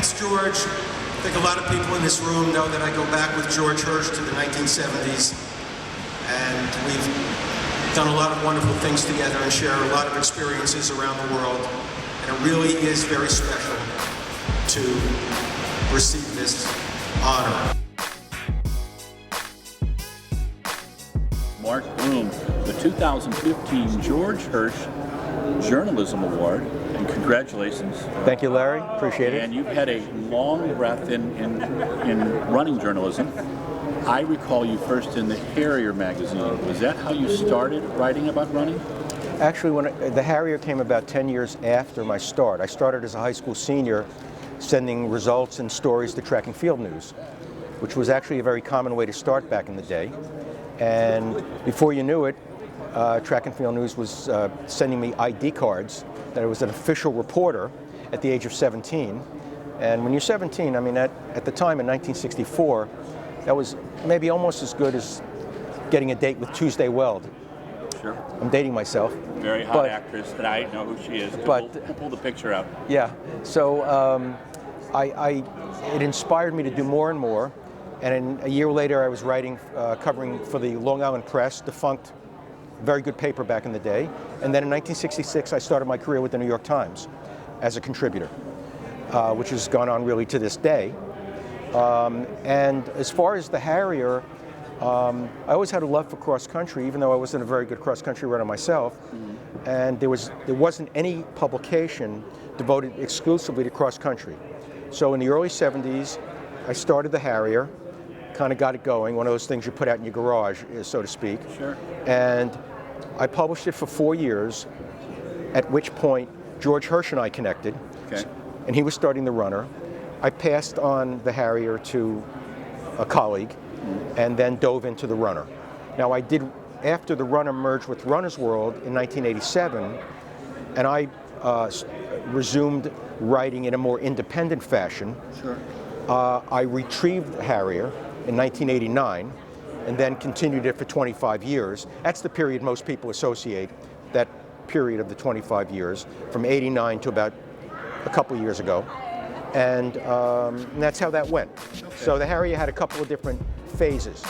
Thanks, George. I think a lot of people in this room know that I go back with George Hirsch to the 1970s, and we've done a lot of wonderful things together and share a lot of experiences around the world, and it really is very special to receive this honor. Marc Bloom, the 2015 George Hirsch Journalism Award, and congratulations. Thank you, Larry. Appreciate it. And you've had a long breath in running journalism. I recall you first in the Harrier magazine. Was that how you started writing about running? Actually, when the Harrier came about 10 years after my start. I started as a high school senior sending results and stories to Track and Field News, which was actually a very common way to start back in the day. And before you knew it, Track and Field News was sending me ID cards that I was an official reporter at the age of 17. And when you're 17, I mean, at the time in 1964, that was maybe almost as good as getting a date with Tuesday Weld. Sure. I'm dating myself. Very hot actress, and I know who she is. We'll pull the picture out. Yeah. So it inspired me to do more and more. And a year later, I was writing, covering for the Long Island Press, defunct, very good paper back in the day. And then in 1966, I started my career with the New York Times as a contributor, which has gone on really to this day. And as far as the Harrier, I always had a love for cross country, even though I wasn't a very good cross country runner myself. Mm-hmm. And there wasn't any publication devoted exclusively to cross country. So in the early 70s, I started the Harrier, kind of got it going, one of those things you put out in your garage, so to speak. Sure. And I published it for 4 years, at which point George Hirsch and I connected. Okay. And he was starting the Runner. I passed on the Harrier to a colleague, and then dove into the Runner. Now after the Runner merged with Runner's World in 1987, and I resumed writing in a more independent fashion. Sure. I retrieved the Harrier in 1989, and then continued it for 25 years. That's the period most people associate, that period of the 25 years, from 89 to about a couple of years ago. And that's how that went. Okay. So the Harrier had a couple of different phases.